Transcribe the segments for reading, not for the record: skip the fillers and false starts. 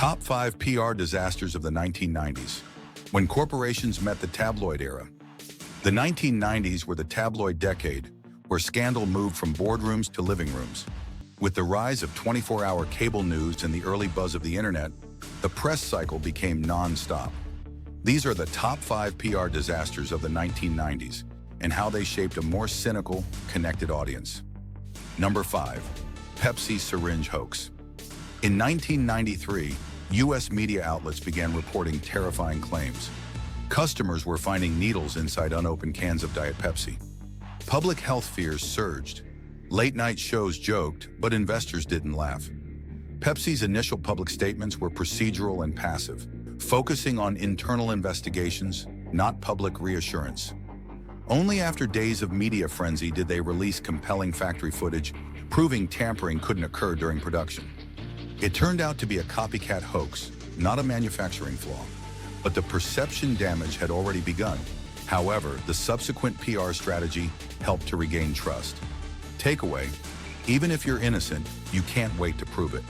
Top 5 PR disasters of the 1990s. When corporations met the tabloid era. The 1990s were the tabloid decade, where scandal moved from boardrooms to living rooms. With the rise of 24-hour cable news and the early buzz of the internet, the press cycle became non-stop. These are the top 5 PR disasters of the 1990s and how they shaped a more cynical, connected audience. Number 5. Pepsi Syringe Hoax. In 1993, U.S. media outlets began reporting terrifying claims. Customers were finding needles inside unopened cans of Diet Pepsi. Public health fears surged. Late-night shows joked, but investors didn't laugh. Pepsi's initial public statements were procedural and passive, focusing on internal investigations, not public reassurance. Only after days of media frenzy did they release compelling factory footage, proving tampering couldn't occur during production. It turned out to be a copycat hoax, not a manufacturing flaw. But the perception damage had already begun. However, the subsequent PR strategy helped to regain trust. Takeaway: even if you're innocent, you can't wait to prove it.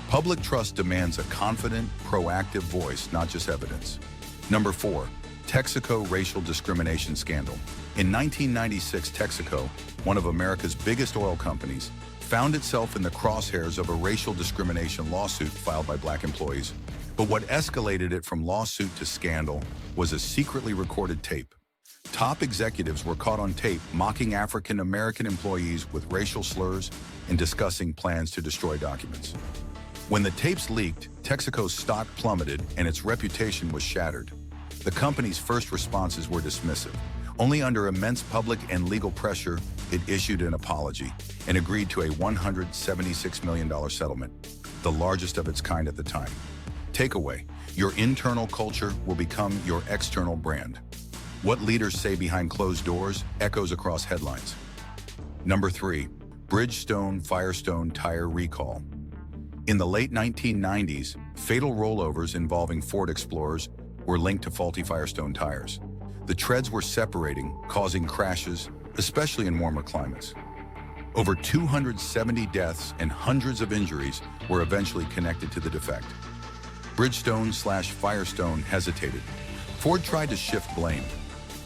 Public trust demands a confident, proactive voice, not just evidence. Number 4. Texico racial discrimination scandal. In 1996, Texico, one of America's biggest oil companies, found itself in the crosshairs of a racial discrimination lawsuit filed by black employees. But what escalated it from lawsuit to scandal was a secretly recorded tape. Top executives were caught on tape mocking African-American employees with racial slurs and discussing plans to destroy documents. When the tapes leaked, Texico's stock plummeted and its reputation was shattered. The company's first responses were dismissive. Only under immense public and legal pressure, it issued an apology and agreed to a $176 million settlement, the largest of its kind at the time. Takeaway: your internal culture will become your external brand. What leaders say behind closed doors echoes across headlines. Number 3. Bridgestone Firestone tire recall. In the late 1990s, fatal rollovers involving Ford Explorers were linked to faulty Firestone tires. The treads were separating, causing crashes, especially in warmer climates. Over 270 deaths and hundreds of injuries were eventually connected to the defect. Bridgestone/Firestone hesitated. Ford tried to shift blame.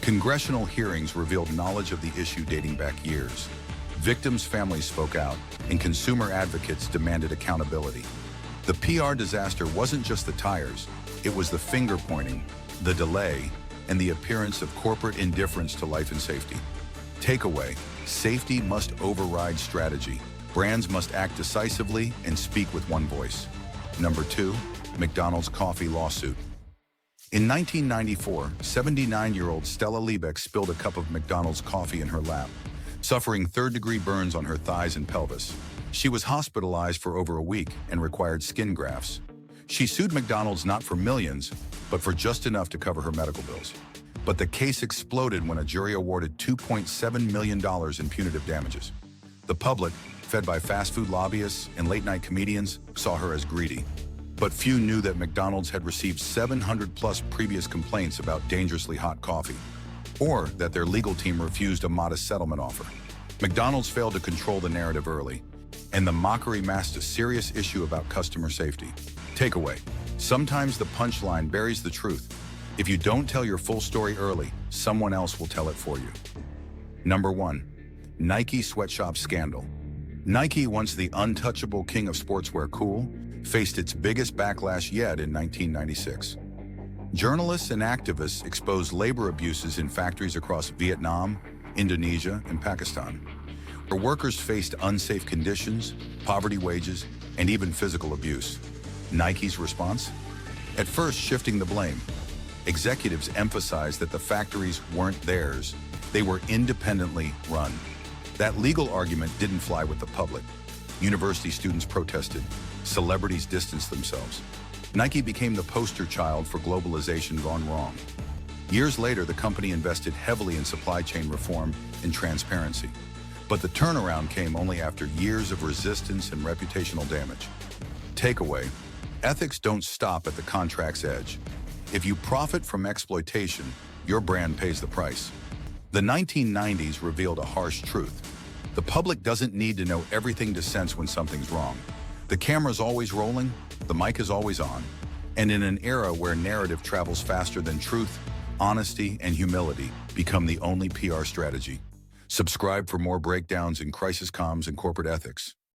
Congressional hearings revealed knowledge of the issue dating back years. Victims' families spoke out, and consumer advocates demanded accountability. The PR disaster wasn't just the tires, it was the finger-pointing, the delay, and the appearance of corporate indifference to life and safety. Takeaway: safety must override strategy. Brands must act decisively and speak with one voice. Number 2. McDonald's coffee lawsuit. In 1994, 79-year-old Stella Liebeck spilled a cup of McDonald's coffee in her lap, suffering third-degree burns on her thighs and pelvis. She was hospitalized for over a week and required skin grafts. She sued McDonald's not for millions, but for just enough to cover her medical bills. But the case exploded when a jury awarded $2.7 million in punitive damages. The public, fed by fast food lobbyists and late-night comedians, saw her as greedy. But few knew that McDonald's had received 700-plus previous complaints about dangerously hot coffee, or that their legal team refused a modest settlement offer. McDonald's failed to control the narrative early, and the mockery masked a serious issue about customer safety. Takeaway: sometimes the punchline buries the truth. If you don't tell your full story early, someone else will tell it for you. Number 1. Nike Sweatshop scandal. Nike, once the untouchable king of sportswear cool, faced its biggest backlash yet in 1996. Journalists and activists exposed labor abuses in factories across Vietnam, Indonesia, and Pakistan, where workers faced unsafe conditions, poverty wages, and even physical abuse. Nike's response? At first, shifting the blame. Executives emphasized that the factories weren't theirs, they were independently run. That legal argument didn't fly with the public. University students protested. Celebrities distanced themselves. Nike became the poster child for globalization gone wrong. Years later, the company invested heavily in supply chain reform and transparency. But the turnaround came only after years of resistance and reputational damage. Takeaway: ethics don't stop at the contract's edge. If you profit from exploitation, your brand pays the price. The 1990s revealed a harsh truth. The public doesn't need to know everything to sense when something's wrong. The camera's always rolling, the mic is always on. And in an era where narrative travels faster than truth, honesty and humility become the only PR strategy. Subscribe for more breakdowns in crisis comms and corporate ethics.